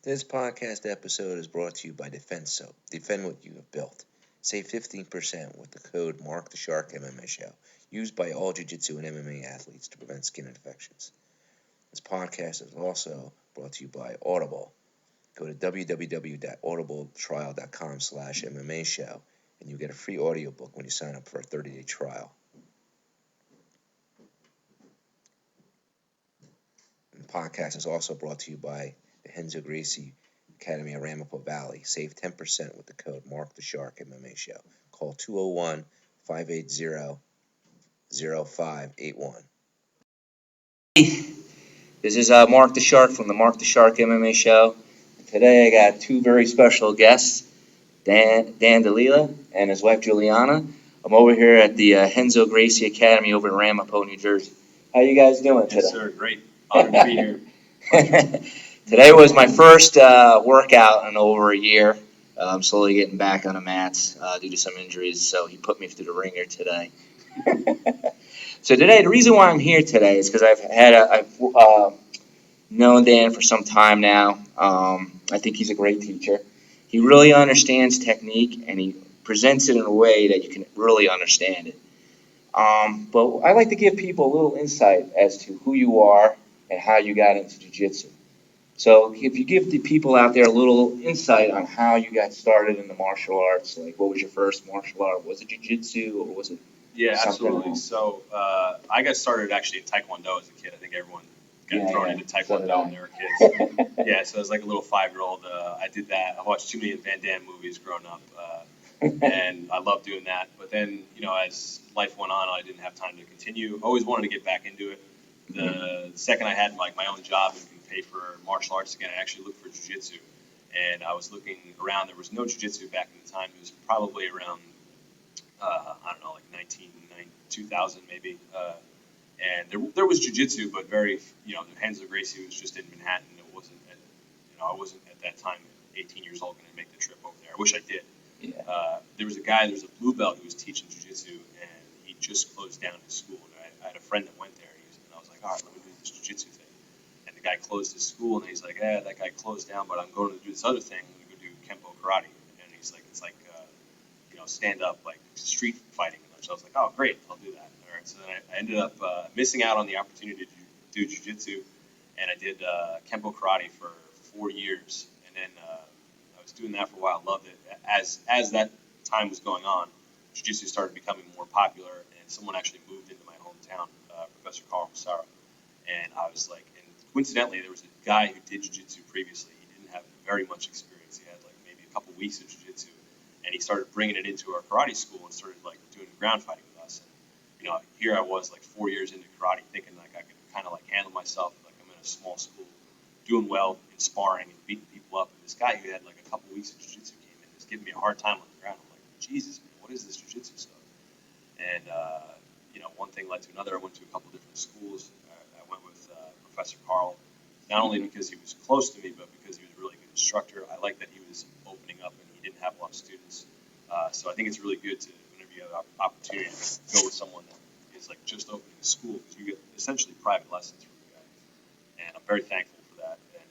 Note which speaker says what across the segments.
Speaker 1: This podcast episode is brought to you by Defense Soap. Defend what you have built. Save 15% with the code Marc the Shark MMA Show, used by all jiu-jitsu and MMA athletes to prevent skin infections. This podcast is also brought to you by Audible. Go to www.audibletrial.com/MMA Show, and you get a free audiobook when you sign up for a 30-day trial. The podcast is also brought to you by the Renzo Gracie Academy of Ramapo Valley. Save 10% with the code Marc the Shark MMA Show. Call 201-580-0581. This is Marc the Shark from the Marc the Shark MMA Show. Today I got two very special guests, Dan DeLila and his wife Juliana. I'm over here at the Renzo Gracie Academy over in Ramapo, New Jersey. How you guys doing today?
Speaker 2: Yes, sir. Great. Honored to be here.
Speaker 1: Today was my first workout in over a year. I'm slowly getting back on the mats due to some injuries, so he put me through the ringer today. So today, the reason why I'm here today is because I've known Dan for some time now. I think he's a great teacher. He really understands technique, and he presents it in a way that you can really understand it. But I like to give people a little insight as to who you are and how you got into jiu-jitsu. So if you give the people out there a little insight on how you got started in the martial arts, like what was your first martial art? Was it jiu-jitsu or was it
Speaker 2: Yeah,
Speaker 1: something
Speaker 2: absolutely.
Speaker 1: else?
Speaker 2: So I got started actually in Taekwondo as a kid. I think everyone got thrown into
Speaker 1: So did
Speaker 2: Taekwondo when they were kids. Yeah, so as like a little 5-year-old, I did that. I watched too many Van Damme movies growing up, and I loved doing that. But then, as life went on, I didn't have time to continue. Always wanted to get back into it. The second I had like my own job and could pay for martial arts again, I actually looked for jiu-jitsu. And I was looking around. There was no jiu-jitsu back in the time. It was probably around, I don't know, like 2000 maybe. And there was jiu-jitsu, but very, Renzo Gracie was just in Manhattan. It wasn't, I wasn't at that time, 18 years old, going to make the trip over there. I wish I did.
Speaker 1: Yeah.
Speaker 2: There was a blue belt who was teaching jiu-jitsu, and he just closed down his school. And I had a friend that went there, and I was like, all right, let me do this jiu-jitsu thing. And the guy closed his school, and he's like, that guy closed down, but I'm going to do this other thing. I'm going to go do Kempo karate. And he's like, it's like, stand up, like street fighting. And so I was like, oh, great, I'll do that. All right, so then I ended up missing out on the opportunity to do jiu-jitsu, and I did Kempo karate for 4 years. And then I was doing that for a while, loved it. As that time was going on, jiu-jitsu started becoming more popular, and someone actually moved into my hometown, Professor Carl Massaro. And I was like, and coincidentally, there was a guy who did jiu-jitsu previously. He didn't have very much experience. He had like maybe a couple weeks of jiu-jitsu, and he started bringing it into our karate school and started like doing ground fighting with us. And here I was like 4 years into karate, thinking like I could kind of like handle myself. Like I'm in a small school, doing well in sparring and beating people up. And this guy who had like a couple weeks of jiu-jitsu came in, and was giving me a hard time on the ground. I'm like, Jesus, man, what is this jiu-jitsu stuff? And one thing led to another. I went to a couple different schools. I went with Professor Carl, not only because he was close to me, but because he was a really good instructor. I like that he was opening up and he didn't have a lot of students. So I think it's really good to, whenever you have an opportunity to go with someone that is like just opening a school, because you get essentially private lessons from the guy. And I'm very thankful for that. And,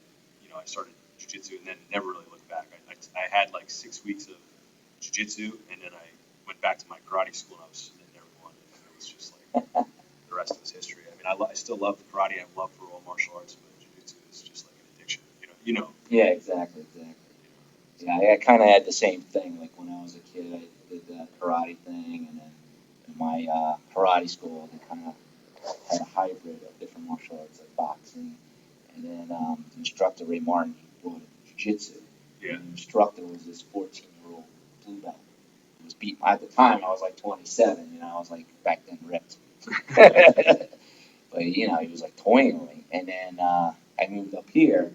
Speaker 2: I started jiu-jitsu and then never really looked back. I had like 6 weeks of jiu-jitsu, and then I went back to my karate school, and I was never one. And it was just like the rest was history. I mean, I still love the karate. I have love for all martial arts, but jiu-jitsu is just like an addiction.
Speaker 1: Yeah, exactly. Yeah, I kind of had the same thing. Like when I was a kid, I did the karate thing, and then in my karate school, they kind of had a hybrid of different martial arts, like boxing. And then the instructor, Ray Martin, he brought in jiu-jitsu.
Speaker 2: Yeah.
Speaker 1: And the instructor was this 14-year-old blue belt. He was beat. At the time, I was like 27. I was like back then ripped. But he was like toying with me. And then I moved up here,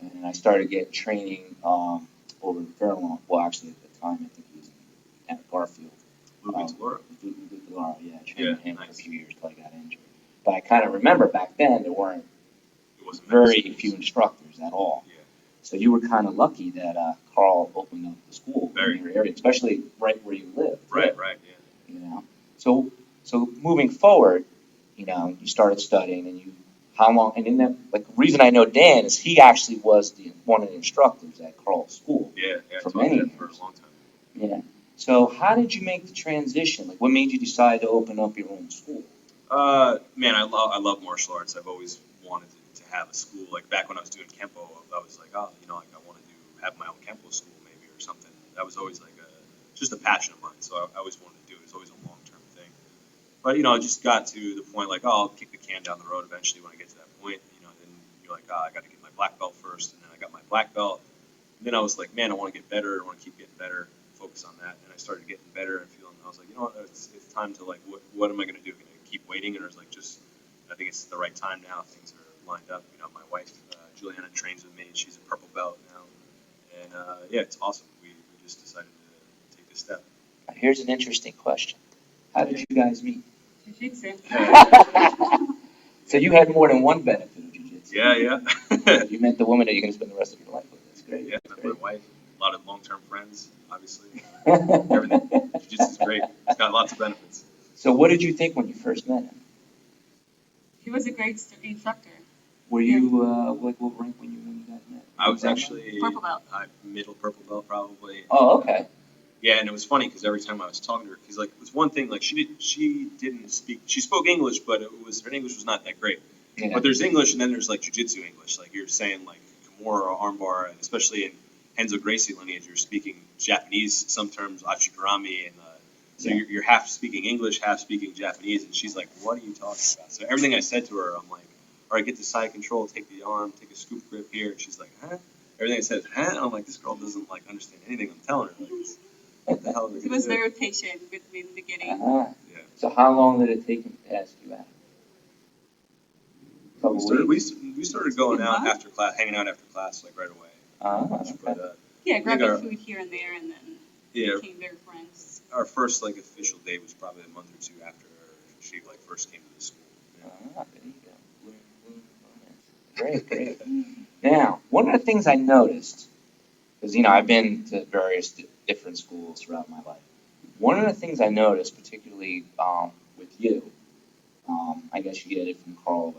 Speaker 1: and I started getting training over in Fairlawn. Well, actually, at the time, I think he was at Garfield.
Speaker 2: Luke Laura.
Speaker 1: Yeah, I trained him for a few years till I got injured. But I kind of remember back then there weren't very few instructors at all.
Speaker 2: Yeah.
Speaker 1: So you were kind of lucky that Carl opened up the school in your area, especially right where you live.
Speaker 2: Right, yeah.
Speaker 1: So moving forward, you started studying and you how long? And then that, like, the reason I know Dan is he actually was one of the instructors at Carl's school.
Speaker 2: Yeah,
Speaker 1: For
Speaker 2: I taught
Speaker 1: many
Speaker 2: that for a
Speaker 1: years.
Speaker 2: long time.
Speaker 1: Yeah. So how did you make the transition? Like, what made you decide to open up your own school?
Speaker 2: Man, I love martial arts. I've always wanted to have a school. Like back when I was doing Kempo, I was like, oh, you know, like I want to have my own Kempo school maybe or something. That was always like just a passion of mine. So I always wanted to do it. It was always a long term thing. But you know, I just got to the point like, oh, I'll kick the can down the road eventually when I get to that point. You know, then you're like, oh, I got to get my black belt first, and then I got my black belt. And then I was like, man, I want to get better. I want to keep getting better. Focus on that. And I started getting better and feeling. I was like, you know what? It's time to like, what am I going to do? Going to keep waiting, or is like just? I think it's the right time now. Things are lined up. You know, my wife Juliana trains with me, and she's a purple belt now. And yeah, it's awesome. We just decided to take this step.
Speaker 1: Here's an interesting question. How did you guys meet?
Speaker 3: Jiu-jitsu.
Speaker 1: So you had more than one benefit of jiu-jitsu.
Speaker 2: Yeah.
Speaker 1: You met the woman that you're going to spend the rest of your life with. That's great.
Speaker 2: Yeah,
Speaker 1: That's
Speaker 2: my
Speaker 1: great.
Speaker 2: wife, a lot of long-term friends, obviously. Everything. Jiu-jitsu is great. It's got lots of benefits.
Speaker 1: So what did you think when you first met him?
Speaker 3: He was a great instructor.
Speaker 1: Were you like what rank when you guys met?
Speaker 2: I was actually
Speaker 3: Purple belt.
Speaker 2: Middle purple belt probably.
Speaker 1: Oh, okay.
Speaker 2: Yeah, and it was funny because every time I was talking to her, because like it was one thing like she didn't speak. She spoke English, but her English was not that great.
Speaker 1: Yeah.
Speaker 2: But there's English, and then there's like jiu-jitsu English, like you're saying like Kimura or armbar, and especially in Renzo Gracie lineage, you're speaking Japanese, some terms Achikurami, and so you're half speaking English, half speaking Japanese, and she's like, "What are you talking about?" So everything I said to her, I'm like, "All right, get the side control, take the arm, take a scoop grip here," and she's like, "Huh?" Everything I said, "Huh?" And I'm like, "This girl doesn't like understand anything I'm telling her." Like, what the hell?
Speaker 3: He was very patient with me in the beginning.
Speaker 1: Uh-huh.
Speaker 2: Yeah.
Speaker 1: So how long did it take him to ask you out?
Speaker 2: We started going out after class, hanging out after class, like right away.
Speaker 1: Okay.
Speaker 2: But
Speaker 3: Yeah, grabbing
Speaker 2: our-
Speaker 3: food here and there, and then
Speaker 2: yeah,
Speaker 3: became very friends.
Speaker 2: our first like official date was probably a month or two after she like first came to the school.
Speaker 1: There you go. Great, great. Now, one of the things I noticed, because I've been to various different schools throughout my life. One of the things I noticed, particularly with you, I guess you get it from Carl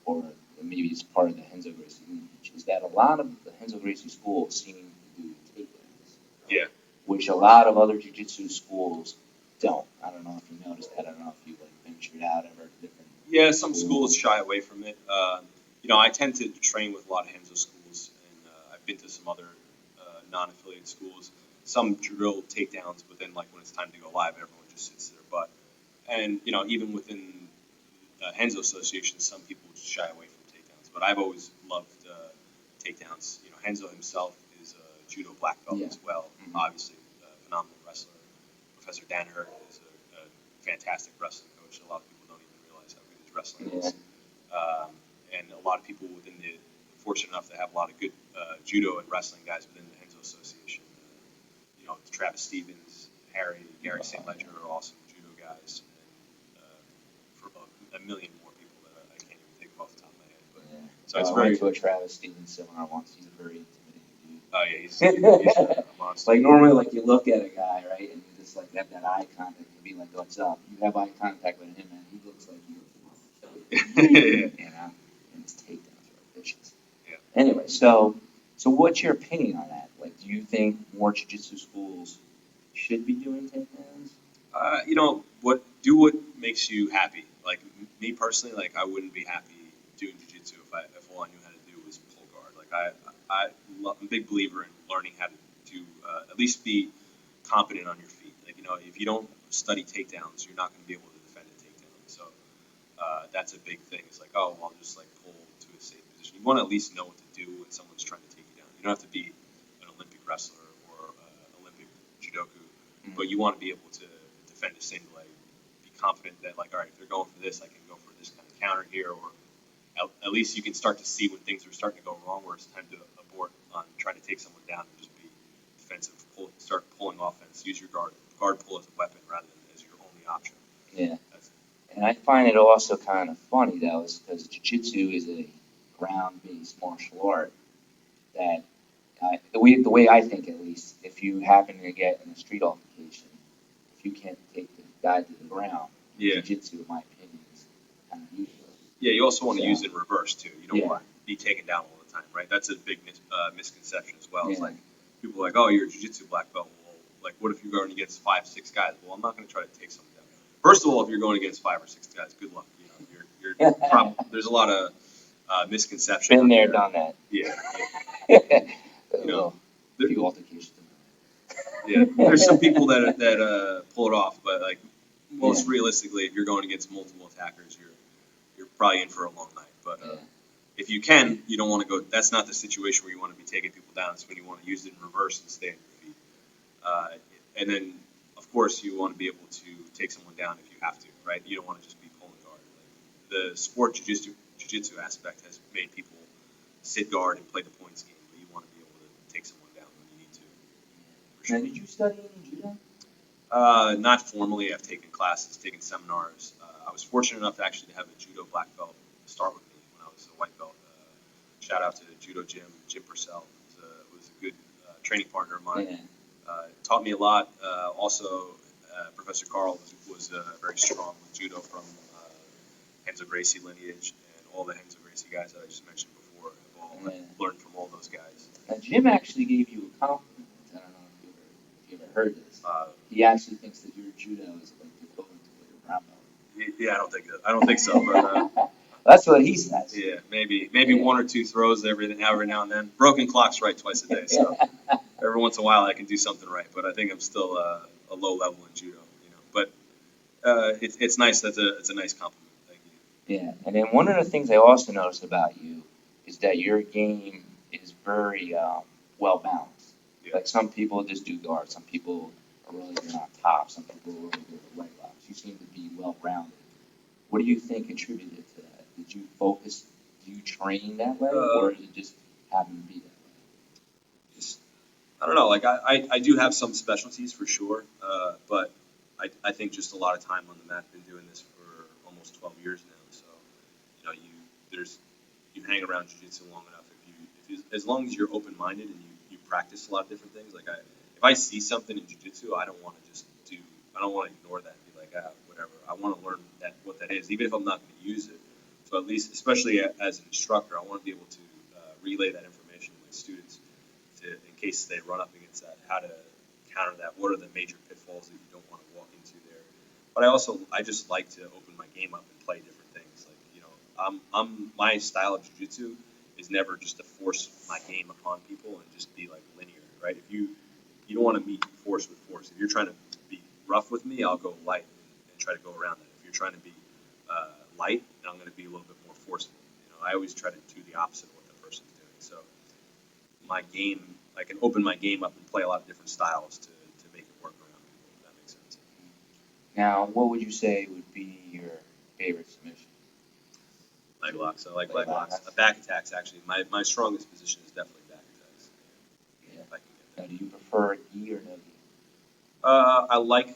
Speaker 1: or whatever, or maybe it's part of the Renzo Gracie lineage, is that a lot of the Renzo Gracie schools seem to do takedowns.
Speaker 2: Yeah.
Speaker 1: Which a lot of other jiu-jitsu schools don't. I don't know if you noticed that. I don't know if you like ventured out ever to different.
Speaker 2: Yeah, some schools shy away from it. I tend to train with a lot of Renzo schools, and I've been to some other non-affiliated schools. Some drill takedowns, but then like when it's time to go live, everyone just sits their butt. And even within Renzo Association, some people shy away from takedowns. But I've always loved takedowns. Renzo himself is a judo black belt as well.
Speaker 1: Mm-hmm.
Speaker 2: Obviously, a phenomenal wrestler. Professor Danaher is a fantastic wrestling coach. A lot of people don't even realize how good his wrestling is. And a lot of people within the fortunate enough to have a lot of good judo and wrestling guys within the Renzo Association. Travis Stevens, Gary St. Ledger are awesome judo guys, and for a million more people that I can't even think of off the top of my head. But so it's
Speaker 1: I
Speaker 2: very.
Speaker 1: went to a Travis Stevens seminar once. He's a very intimidating dude.
Speaker 2: Oh yeah, he's a monster.
Speaker 1: Like normally, like you look at a guy, right, and you just like have that eye contact and be like, "What's up?" You have eye contact with him, and he looks like he wants to kill you. And his takedowns are vicious.
Speaker 2: Yeah.
Speaker 1: Anyway, so what's your opinion on that? Like, do you think more jiu-jitsu schools should be doing takedowns?
Speaker 2: Do what makes you happy. Like me personally, like I wouldn't be happy doing jiu-jitsu if all I knew how to do was pull guard. Like I'm a big believer in learning how to at least be competent on your feet. Like if you don't study takedowns, you're not going to be able to defend a takedown. So that's a big thing. It's like, oh, well, I'll just like pull to a safe position. You want to at least know what to do when someone's trying to take you down. You don't have to be an Olympic wrestler or Olympic judoku, but you want to be able to defend a single leg, be confident that like, all right, if they're going for this, I can go for this kind of counter here, or at least you can start to see when things are starting to go wrong, where it's time to abort on trying to take someone down and just be defensive, start pulling offense, use your guard pull as a weapon rather than as your only option.
Speaker 1: Yeah. And I find it also kind of funny, though, is because jiu-jitsu is a ground-based martial art that, the way I think at least, if you happen to get in a street altercation, if you can't take the guy to the ground,
Speaker 2: Yeah.
Speaker 1: jiu-jitsu, in my opinion, is kind of useless.
Speaker 2: Yeah, you also want to use it in reverse too. You don't
Speaker 1: Yeah.
Speaker 2: want to be taken down all the time, right? That's a big misconception as well. It's
Speaker 1: Yeah.
Speaker 2: like people are like, oh, you're a jiu-jitsu black belt. Well, like, what if you're going against 5, 6 guys? Well, I'm not going to try to take someone down. First of all, if you're going against 5 or 6 guys, good luck. You know, there's a lot of misconception.
Speaker 1: Been
Speaker 2: out
Speaker 1: there, done that.
Speaker 2: Yeah,
Speaker 1: You
Speaker 2: know,
Speaker 1: a few altercations.
Speaker 2: yeah. There's some people that pull it off, but like most realistically, if you're going against multiple attackers, you're probably in for a long night. But if you can, you don't want to go. That's not the situation where you want to be taking people down. It's when you want to use it in reverse and stay on your feet. And then, of course, you want to be able to take someone down if you have to, right? You don't want to just be pulling guard. Like, the sport jiu-jitsu aspect has made people sit guard and play the points game, but you want to be able to take someone down when you need to. For sure.
Speaker 1: Now, did you study in judo?
Speaker 2: Not formally. I've taken classes, taken seminars. I was fortunate enough to actually have a judo black belt start with me when I was a white belt. Shout out to Judo Jim Purcell. Was a good training partner of mine.
Speaker 1: Yeah.
Speaker 2: Taught me a lot. Also, Professor Carl was very strong with judo from Renzo Gracie lineage, and all the Renzo Gracie guys that I just mentioned before have all learned from all those guys.
Speaker 1: Now, Jim actually gave you a compliment. I don't know if you ever heard this. He actually thinks that your judo is like the equivalent to what your brown belt.
Speaker 2: Yeah, I don't think so. But
Speaker 1: that's what he says.
Speaker 2: Yeah, maybe one or two throws every now and then. Broken clock's right twice a day, so every once in a while I can do something right. But I think I'm still a low level in judo, you know. But it's nice. It's a nice compliment. Thank you.
Speaker 1: Yeah, and then one of the things I also noticed about you is that your game is very well balanced.
Speaker 2: Yeah.
Speaker 1: Like some people just do guard, some people are really good on top, some people are really good with leg locks. You seem to be well rounded. What do you think contributed to that? Did you focus? Do you train that way, or did it just happen to be that way?
Speaker 2: I don't know. Like I do have some specialties for sure, but I think just a lot of time on the mat. Been doing this for almost 12 years now, so you know you hang around jiu-jitsu long enough. As long as you're open-minded and you practice a lot of different things. Like if I see something in jiu-jitsu, I don't want to ignore that and be like, whatever. I want to learn what that is, even if I'm not going to use it. So at least, especially as an instructor, I want to be able to relay that information to my students in case they run up against that, how to counter that, what are the major pitfalls that you don't want to walk into there. But I just like to open my game up and play different things. Like, you know, my style of jiu-jitsu is never just to force my game upon people and just be like linear, right? If you don't want to meet force with force. If you're trying to be rough with me, I'll go light and try to go around that. If you're trying to be light, then I'm going to be a little bit more forceful. You know, I always try to do the opposite of what the person's doing. So my game, I can open my game up and play a lot of different styles to make it work around people, if that makes sense.
Speaker 1: Now, what would you say would be your favorite submission?
Speaker 2: Leg locks. I like leg locks. Back attacks, actually. My strongest position is definitely back attacks.
Speaker 1: Yeah.
Speaker 2: If I can get
Speaker 1: Now,
Speaker 2: that.
Speaker 1: do you prefer gi or no gi?
Speaker 2: I like.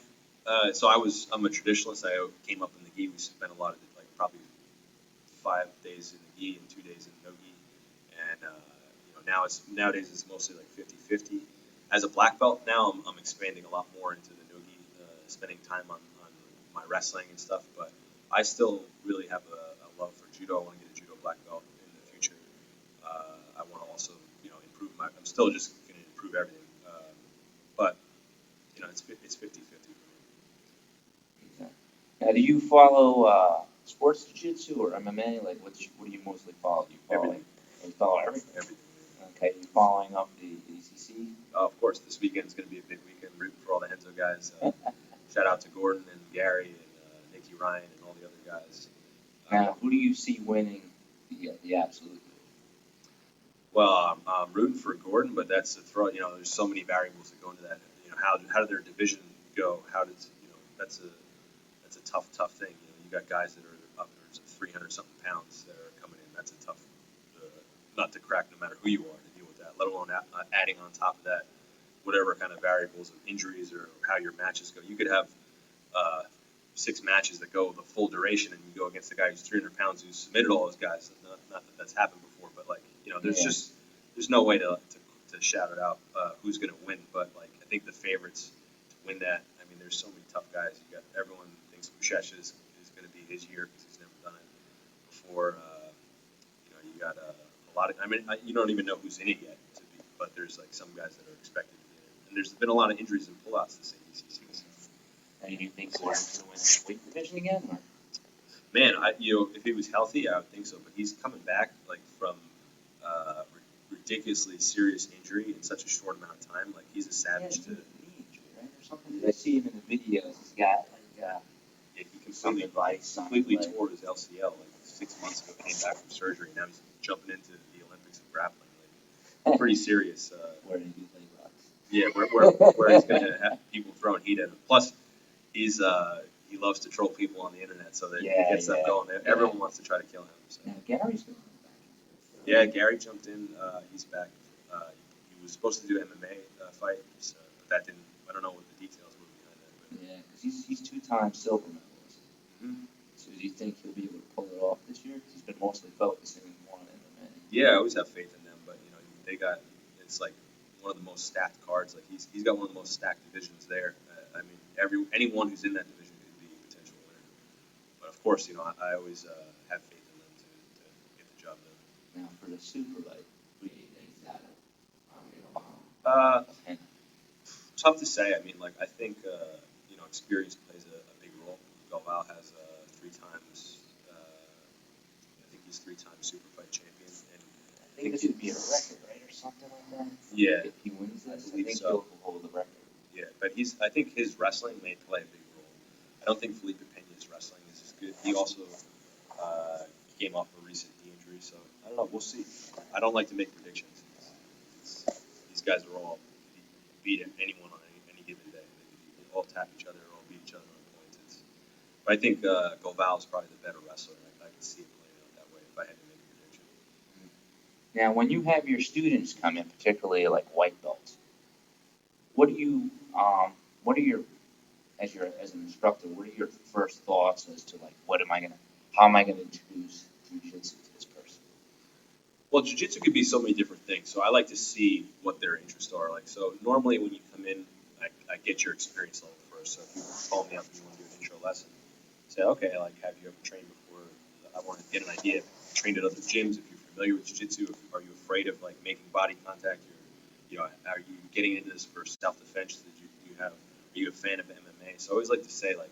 Speaker 2: So I'm a traditionalist. I came up in the gi. We spent a lot of probably 5 days in the gi and 2 days in no gi. And you know, nowadays it's mostly like 50-50. As a black belt now, I'm expanding a lot more into the no gi, spending time on my wrestling and stuff. But I still really have a love for judo. I want to get a judo black belt in the future. I want to also, you know, improve I'm still just going to improve everything. But you know, it's 50-50 for me.
Speaker 1: Okay. Now, do you follow sports jiu-jitsu or MMA? Like, what do you mostly follow? Do you follow
Speaker 2: Everything.
Speaker 1: You follow everything?
Speaker 2: Everything.
Speaker 1: Okay. You following up the ACC?
Speaker 2: Of course, this weekend's going to be a big weekend. Rooting for all the Renzo guys. Shout out to Gordon and Gary and Nicky Ryan and all the other guys.
Speaker 1: Now, who do you see winning the absolute?
Speaker 2: Well, I'm rooting for Gordon, but that's a throw. You know, there's so many variables that go into that. You know, how did their division go? How does that's a tough thing. You know, you got guys that are upwards of 300 something pounds that are coming in. That's a tough nut to crack, no matter who you are, to deal with that. Let alone adding on top of that whatever kind of variables of injuries or how your matches go. You could have 6 matches that go the full duration, and you go against a guy who's 300 pounds who's submitted all those guys. Not that that's happened before, but like, you know, there's no way to shout it out who's going to win. But like, I think the favorites to win that. I mean, there's so many tough guys. You got everyone thinks Buchecha is going to be his year because he's never done it or you got a lot of. I mean, you don't even know who's in it yet, but there's like some guys that are expected to be in it, and there's been a lot of injuries and pullouts this ADCC.
Speaker 1: And do you think Clark's going to win the weight division again? Or?
Speaker 2: Man, if he was healthy, I would think so. But he's coming back like from ridiculously serious injury in such a short amount of time. Like he's a savage to.
Speaker 1: Knee injury, right, or something. Did I see him in the videos? He's got like
Speaker 2: He
Speaker 1: some
Speaker 2: completely
Speaker 1: advice on
Speaker 2: completely
Speaker 1: his leg.
Speaker 2: tore his LCL like 6 months ago. Came back from surgery. Now he's jumping into the Olympics of grappling. Like pretty serious.
Speaker 1: Where did he leg locks?
Speaker 2: Yeah, where he's gonna have people throwing heat at him. Plus, he loves to troll people on the internet, so that he gets them going. Everyone wants to try to kill him. So.
Speaker 1: Now Gary's going back.
Speaker 2: Yeah, Gary jumped in. He's back. He was supposed to do an MMA fight, so, but that didn't. I don't know what the details were behind that.
Speaker 1: Yeah, because he's 2-time silver medalist.
Speaker 2: Mm-hmm.
Speaker 1: So do you think he'll be able to pull it off this year? 'Cause he's been mostly focusing on MMA.
Speaker 2: Yeah, I always have faith in them, but they got. It's like one of the most stacked cards. Like he's got one of the most stacked divisions there. I mean, anyone who's in that division could be a potential winner. But of course, I always have faith in them to get the job done.
Speaker 1: Now for the super light, we need that.
Speaker 2: Tough to say. I mean, like I think experience plays a big role. Galval has 3 times. I think he's 3 times super fight champion, and
Speaker 1: I think this would be a record, right, or something like that.
Speaker 2: Yeah,
Speaker 1: If he wins this, I
Speaker 2: believe
Speaker 1: think
Speaker 2: so.
Speaker 1: he'll hold the record.
Speaker 2: yeah. But I think his wrestling may play a big role. I don't think Felipe Pena's wrestling is as good. He also came off a recent knee injury, so I don't know. We'll see. I don't like to make predictions. These guys are all beat anyone on any given day. They all tap each other, or all beat each other on points. But I think Galval is probably the better wrestler. I could see it playing out that way if I had to make a prediction.
Speaker 1: Now, when you have your students come in, particularly like white belts, what are your, as an instructor, what are your first thoughts as to like, how am I gonna introduce jiu-jitsu to this person?
Speaker 2: Well, jiu-jitsu could be so many different things, so I like to see what their interests are. Like, so normally when you come in, I get your experience level first. So if you call me up and you want to do an intro lesson, say, okay, like, have you ever trained before? I want to get an idea. If you've trained at other gyms, if you're familiar with jiu-jitsu, are you afraid of like making body contact? Are you getting into this for self-defense that you have? Are you a fan of MMA? So I always like to say, like,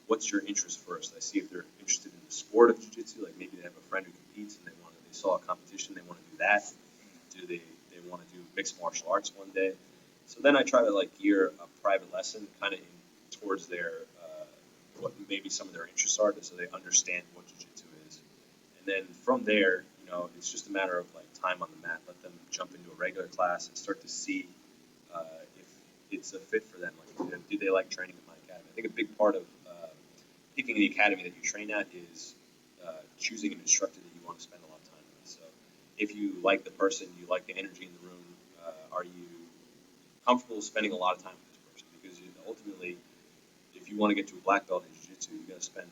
Speaker 2: what's your interest first? I see if they're interested in the sport of jiu-jitsu, like maybe they have a friend who competes and they saw a competition, they want to do that. Do they want to do mixed martial arts one day? So then I try to like gear a private lesson kind of towards their what maybe some of their interests are, so they understand what jiu-jitsu is. And then from there, it's just a matter of like time on the mat. Let them jump into a regular class and start to see if it's a fit for them. Like, do they like training at my academy? I think a big part of picking the academy that you train at is choosing an instructor that you want to spend a lot of time with. So if you like the person, you like the energy in the room, are you comfortable spending a lot of time with this person? Because ultimately, if you want to get to a black belt in jiu-jitsu, you're going to spend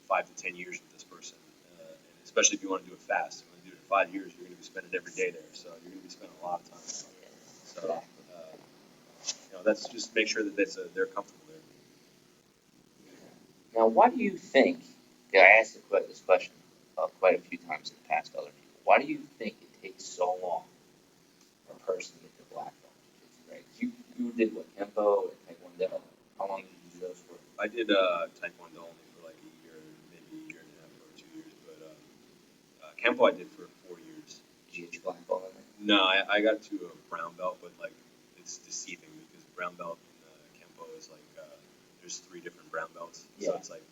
Speaker 2: 5 to 10 years with this person, and especially if you want to do it fast. If you want to do it in 5 years, you're going to be spending every day there, so you're going to be spending a lot of time. So that's just make sure that they're comfortable there.
Speaker 1: Now, why do you think? I asked this question quite a few times in the past to other people. Why do you think it takes so long for a person to get to black belt jiu-jitsu? Right? You did what, Kempo and Taekwondo? How long did you do those for?
Speaker 2: I did Taekwondo only for like a year, maybe a year and a half or 2 years, but Kempo I did for 4 years.
Speaker 1: Did you get your black belt in there?
Speaker 2: No, I got to a brown belt, but like it's deceiving because brown belt in Kempo is like there's 3 different brown belts, so it's like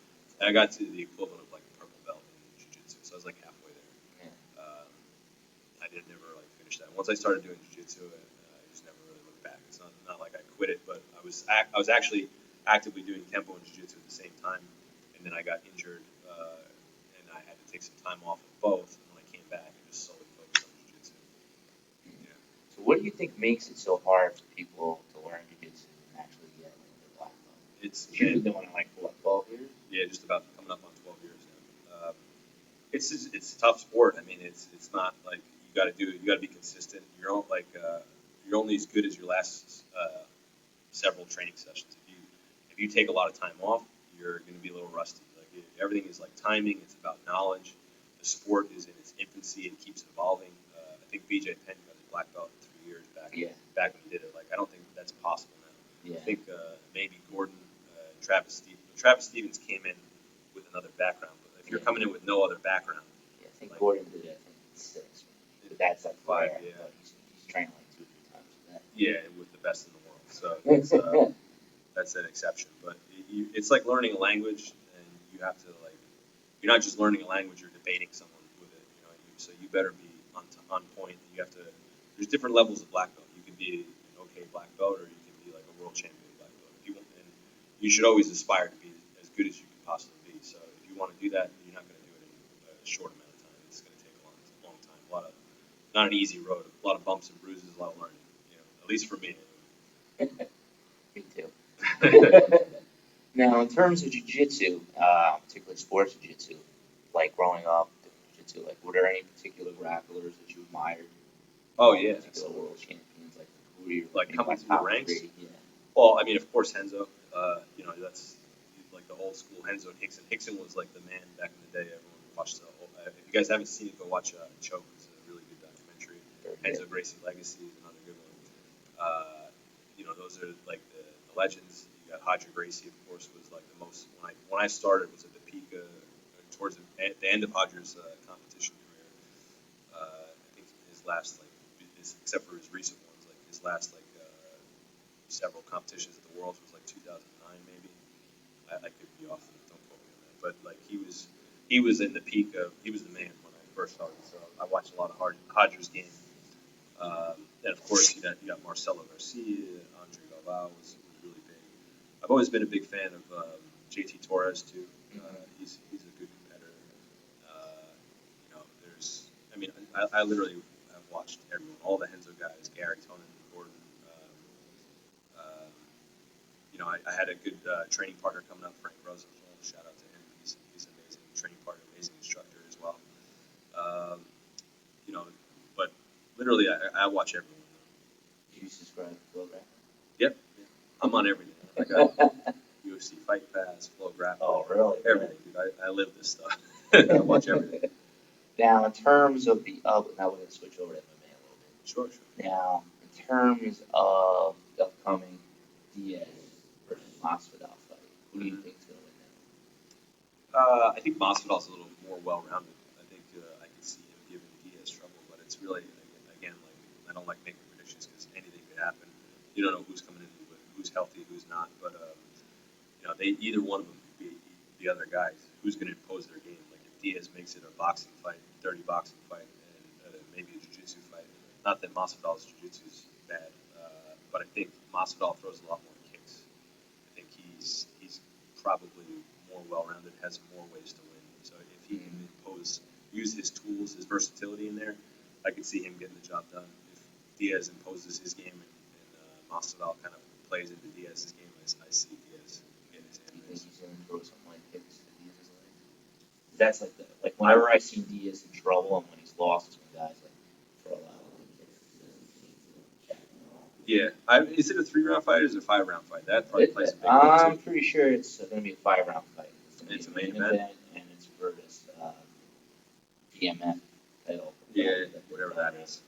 Speaker 2: I got to the equivalent of like a purple belt in jiu-jitsu, so I was like halfway there.
Speaker 1: Yeah.
Speaker 2: I did never like finish that. Once I started doing jiu-jitsu, I just never really looked back. It's not like I quit it, but I was actually actively doing Kempo and jiu-jitsu at the same time, and then I got injured, and I had to take some time off of both. And when I came back, I just solely focused on jiu-jitsu. Yeah.
Speaker 1: So what do you think makes it so hard for people to learn jiu-jitsu and actually get into black belt?
Speaker 2: It's
Speaker 1: usually doing it like what, 12 years?
Speaker 2: Yeah, just about coming up on 12 years now. It's a tough sport. I mean, it's not like you got to be consistent. You're only as good as your last several training sessions. If you take a lot of time off, you're going to be a little rusty. Like everything is like timing. It's about knowledge. the sport is in its infancy and keeps evolving. I think BJ Penn got his black belt in 3 years back.
Speaker 1: Yeah.
Speaker 2: Back when he did it, like I don't think that's possible now.
Speaker 1: Yeah.
Speaker 2: I think maybe Gordon, Travis Stevens. Travis Stevens came in with another background, but if you're
Speaker 1: Yeah.
Speaker 2: coming in with no other background,
Speaker 1: Yeah, I think
Speaker 2: like-
Speaker 1: Gordon did it, I think, 6. But that's like
Speaker 2: 5,
Speaker 1: rare,
Speaker 2: yeah.
Speaker 1: but he's trained like 2 or 3 times with that.
Speaker 2: yeah, with the best in the world. So it's, that's an exception. But it's like learning a language, and you have to like, you're not just learning a language, you're debating someone with it. You know, so you better be on point. You have to. There's different levels of black belt. You can be an okay black belt, or you can be like a world champion black belt. If you want, and you should always aspire to be as good as you can possibly be. So if you want to do that, you're not going to do it in a short amount of time. It's going to take a long time. Not an easy road. A lot of bumps and bruises, a lot of learning. You know, at least for me.
Speaker 1: Me too. Now, in terms of jiu-jitsu, particularly sports jiu-jitsu, like growing up doing jiu-jitsu, like were there any particular grapplers that you admired?
Speaker 2: Oh yeah.
Speaker 1: Particular world champions, like who were you?
Speaker 2: Like
Speaker 1: maybe
Speaker 2: coming
Speaker 1: my
Speaker 2: through the
Speaker 1: top
Speaker 2: ranks?
Speaker 1: 3? Yeah.
Speaker 2: Well, I mean, of course, Renzo. You know, that's like the old school Renzo and Hickson. Hickson was like the man back in the day. Everyone watched the whole. If you guys haven't seen it, go watch Choke. It's a really good documentary. Renzo Gracie Legacy is another good one. You know, those are like the legends. You got Roger Gracie, of course, was like the most. When I started, was at the peak, towards the end of Roger's competition career. I think his last except for his recent ones, like his last several competitions at the Worlds was like 2009 maybe. I could be off. Don't quote me on that. But like he was in the peak of. He was the man when I first started. So I watched a lot of Roger's game. And of course, you got Marcelo Garcia, Andre Galvao was really big. I've always been a big fan of JT Torres too. He's a good competitor. You know, I literally have watched everyone, all the Renzo guys, Gary Tonin, Gordon. You know, I had a good training partner coming up, Frank Rosenthal. Shout out to him. He's an amazing training partner, amazing instructor as well. You know, but literally, I watch everyone.
Speaker 1: Did you subscribe to Flow Grapple?
Speaker 2: Yep. I'm on everything. I got UFC Fight Pass, Flow Grapple.
Speaker 1: Oh, really?
Speaker 2: Everything, dude. I live this stuff. I watch everything.
Speaker 1: Now, in terms of now we're going to switch over to MMA a little bit.
Speaker 2: Sure.
Speaker 1: Now, in terms of the upcoming Diaz versus Masvidal fight, who do you think is going to win that?
Speaker 2: I think Masvidal's a little more well-rounded. I think I can see him giving Diaz trouble, but it's really, again, like I don't like making predictions because anything could happen. You don't know who's coming in, who's healthy, who's not. But you know, either one of them could beat the other guys. Who's going to impose their game? Like if Diaz makes it a boxing fight, dirty boxing fight, and maybe a jiu-jitsu fight. Not that Masvidal's jiu-jitsu is bad, but I think Masvidal throws a lot more kicks. I think he's probably more well-rounded, has more ways to win. So if he can use his tools, his versatility in there, I could see him getting the job done. If Diaz imposes his game and Masvidal kind of plays into Diaz's game, I see Diaz getting his hand
Speaker 1: Do you think
Speaker 2: raised.
Speaker 1: he's going to throw some light kicks to Diaz's legs? That's like whenever I see Diaz in trouble and when he's lost, when guys like throw out light kicks.
Speaker 2: Yeah. Is it a 3-round fight or is it a 5-round fight? That probably plays a big role
Speaker 1: I'm
Speaker 2: too.
Speaker 1: pretty sure it's going to be a 5-round fight.
Speaker 2: It's a
Speaker 1: gonna be
Speaker 2: main
Speaker 1: an
Speaker 2: event?
Speaker 1: and it's versus PMF title.
Speaker 2: Yeah, whatever that is.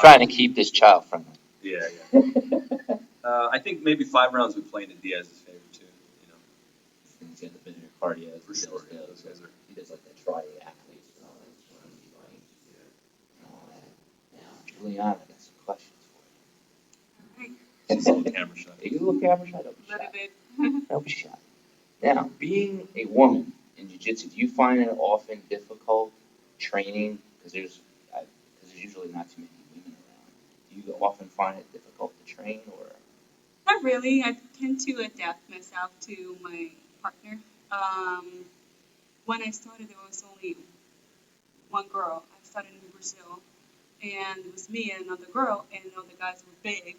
Speaker 1: Trying to keep this child friendly.
Speaker 2: Yeah. I think maybe 5 rounds would play into Diaz's favor too. You know,
Speaker 1: He's got the better cardio.
Speaker 2: for sure. Yeah, those guys are.
Speaker 1: He does like that triathlete and all that. And all that. Now, Juliana, I got some questions for you.
Speaker 3: All right.
Speaker 2: It's a little camera shot.
Speaker 1: Take a little camera shot. Don't be
Speaker 3: A little
Speaker 1: shy.
Speaker 3: bit.
Speaker 1: Don't be shy. Now, being a woman in jiu-jitsu, do you find it often difficult training? Because there's usually not too many women around. Do you often find it difficult to train, or?
Speaker 3: Not really. I tend to adapt myself to my partner. When I started, there was only one girl. I started in Brazil, and it was me and another girl, and all the guys were big.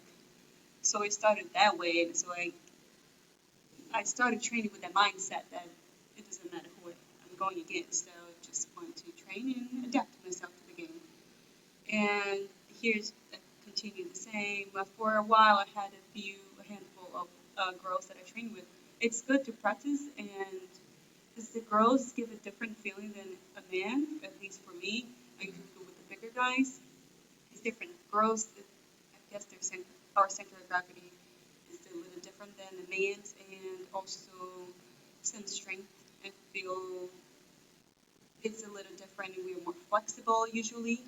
Speaker 3: So it started that way, and so I started training with the mindset that it doesn't matter who I'm going against. So I just want to train and adapt myself to the game. And here's continue the same. But for a while, I had a handful of girls that I trained with. It's good to practice, and because the girls give a different feeling than a man, at least for me, I usually go with the bigger guys. It's different. Girls, I guess our center of gravity is a little different than the man's, and also some strength. I feel it's a little different, and we're more flexible usually.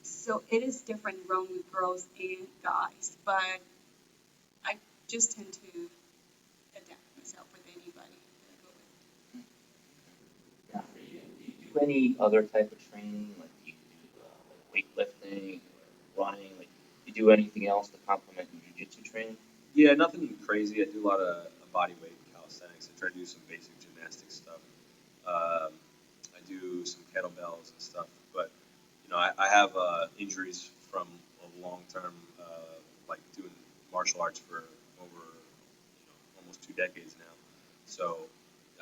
Speaker 3: So it is different growing with girls and guys, but I just tend to adapt myself with anybody that I go with.
Speaker 1: Now, for you, do you do any other type of training? Like, do you do like weightlifting or running? Like, do you do anything else to complement your jiu-jitsu training?
Speaker 2: Yeah, nothing crazy. I do a lot of body weight calisthenics. I try to do some basic gymnastic stuff. I do some kettlebells and stuff. But I have injuries from a long term, like doing martial arts for over almost 2 decades now. So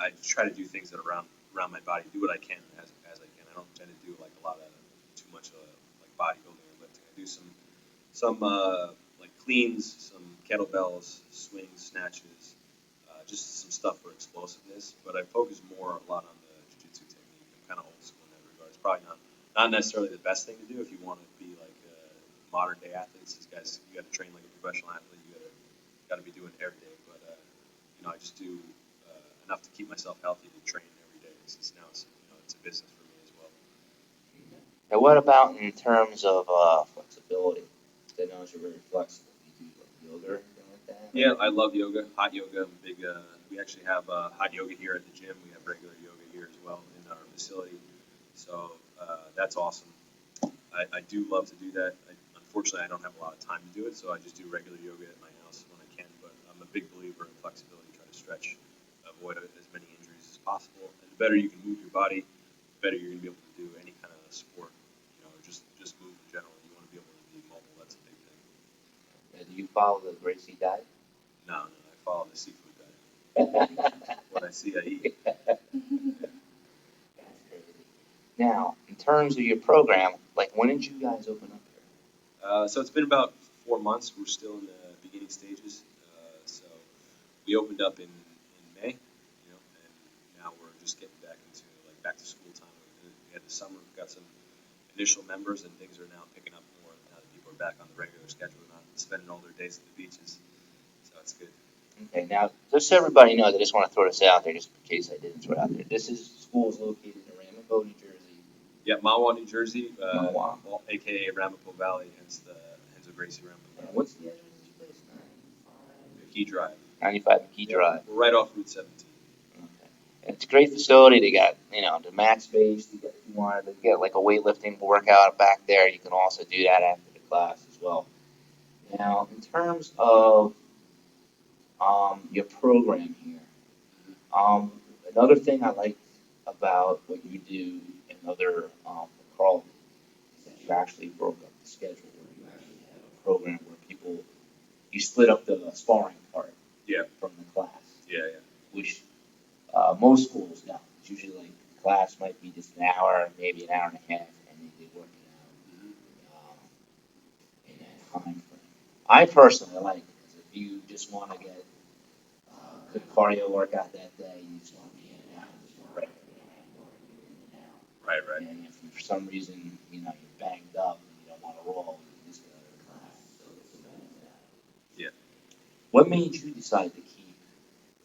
Speaker 2: I try to do things that are around my body, do what I can as I can. I don't tend to do like a lot of too much like bodybuilding or lifting. I do some like cleans, some kettlebells, swings, snatches, just some stuff for explosiveness. But I focus a lot on the jiu-jitsu technique. I'm kind of old school in that regard. It's probably not necessarily the best thing to do if you want to be like modern day athletes. These guys, you got to train like a professional athlete. You got to be doing it every day. But I just do enough to keep myself healthy to train every day. Since now it's a business for me as well.
Speaker 1: Now, what about in terms of flexibility? I know you're very flexible. Do you do like yoga or anything like that?
Speaker 2: Yeah, I love yoga, hot yoga. I'm big. We actually have hot yoga here at the gym. We have regular yoga here as well in our facility. So that's awesome. I do love to do that. Unfortunately, I don't have a lot of time to do it, so I just do regular yoga at my house when I can. But I'm a big believer in flexibility. Try to stretch, avoid as many injuries as possible. And the better you can move your body, the better you're going to be able to do any kind of sport. Or just move in general. You want to be able to be mobile. That's a big thing.
Speaker 1: Do you follow the Gracie diet?
Speaker 2: No, I follow the seafood diet. What I see, I eat.
Speaker 1: Now, in terms of your program, like when did you guys open up here?
Speaker 2: So it's been about 4 months. We're still in the beginning stages. So we opened up in May, and now we're just getting back into like back to school time. We had the summer, we got some initial members, and things are now picking up more now that people are back on the regular schedule, not spending all their days at the beaches. So it's good.
Speaker 1: Okay, now just so everybody knows, I just want to throw this out there, just in case I didn't throw it out there. This school is located in Ramapo, New Jersey.
Speaker 2: Yeah, Mahwah, New Jersey,
Speaker 1: Mahwah.
Speaker 2: aka Ramapo Valley, hence the Renzo Gracie Ramapo
Speaker 1: And
Speaker 2: Valley.
Speaker 1: what's the address of this place?
Speaker 2: Key Drive.
Speaker 1: 95 McKee Drive.
Speaker 2: We're right off Route 17.
Speaker 1: Okay. And it's a great facility. They got, the mat space. If you wanted to get like a weightlifting workout back there, you can also do that after the class as well. Now, in terms of your program here, another thing I like about what you do and other Carl is that you actually broke up the schedule where you actually have a program where you split up the sparring part
Speaker 2: Yeah.
Speaker 1: from the class,
Speaker 2: Yeah.
Speaker 1: which most schools don't. It's usually like the class might be just an hour, maybe an hour and a half, and they work it out in that time frame. I personally like it because if you just want to get good cardio workout that day, you just want to be in and out, just want to break it in and out.
Speaker 2: Right.
Speaker 1: And if for some reason, you're banged up and you don't want to roll, you can just go to the class. So it's a benefit.
Speaker 2: Yeah.
Speaker 1: What made you decide to keep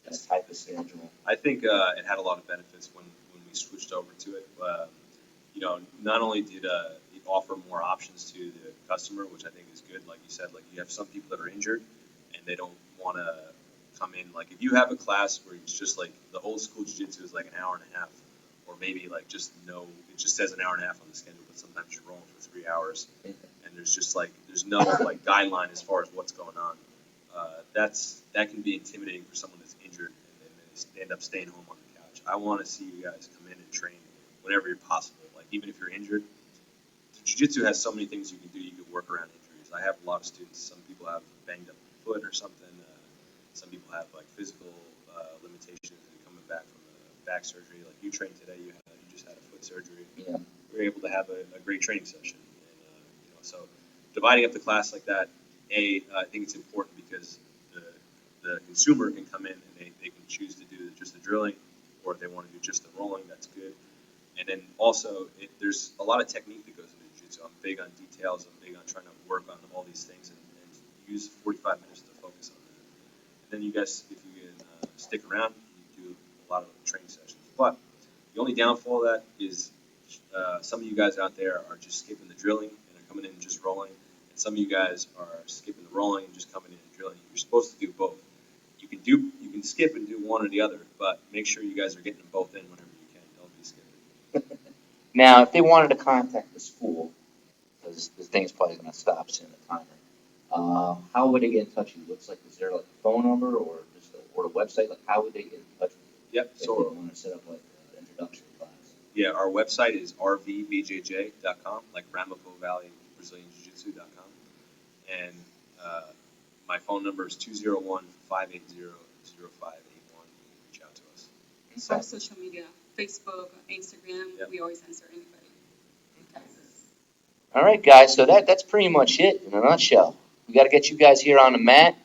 Speaker 1: this type of schedule?
Speaker 2: I think it had a lot of benefits when we switched over to it. Not only did it offer more options to the customer, which I think is good. Like you said, like you have some people that are injured and they don't want to come in. Like if you have a class where it's just like the old school jiu-jitsu is like an hour and a half, or maybe like it just says an hour and a half on the schedule, but sometimes you're rolling for 3 hours, and there's no like guideline as far as what's going on. That can be intimidating for someone that's injured and then they end up staying home on the couch. I want to see you guys come in and train whenever you're possible. Like even if you're injured, jiu-jitsu has so many things you can do. You can work around injuries. I have a lot of students. Some people have banged up foot or something. Some people have like physical limitations and coming back from a back surgery. Like you trained today, you just had a foot surgery.
Speaker 1: Yeah.
Speaker 2: We were able to have a great training session. And, so dividing up the class like that, I think it's important because the consumer can come in and they can choose to do just the drilling, or if they want to do just the rolling, that's good. And then also, there's a lot of technique that goes into jiu-jitsu. I'm big on details. I'm big on trying to work on all these things and use 45 minutes to focus on that. And then you guys, if you can stick around, you do a lot of training sessions. But the only downfall of that is some of you guys out there are just skipping the drilling and are coming in and just rolling. And some of you guys are skipping the rolling and just coming in and drilling. You're supposed to do both. You can skip and do one or the other, but make sure you guys are getting them both in whenever you can. Don't be skipping.
Speaker 1: Now, if they wanted to contact the school, because the thing's probably going to stop soon, the timer, how would they get in touch with you? Looks like, is there like a phone number or just or a website? Like, how would they get in touch with you?
Speaker 2: Yep.
Speaker 1: If they
Speaker 2: So
Speaker 1: want to set up like an introductory class.
Speaker 2: yeah, our website is rvbjj.com, like Ramapo Valley Brazilian Jiu-Jitsu.com, and my phone number is 201-580-0581. You can reach out to us.
Speaker 3: Our social media, Facebook, Instagram,
Speaker 2: Yep.
Speaker 3: we always answer anybody.
Speaker 1: All right, guys. So that's pretty much it in a nutshell. We got to get you guys here on the mat.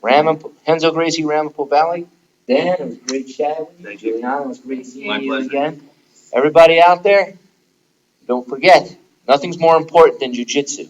Speaker 1: Renzo Gracie Ramapo Valley. Dan, it was great chatting with you.
Speaker 2: Thank you.
Speaker 1: Juliana, it was great seeing
Speaker 2: My
Speaker 1: you
Speaker 2: pleasure.
Speaker 1: again. Everybody out there, don't forget, nothing's more important than jiu-jitsu.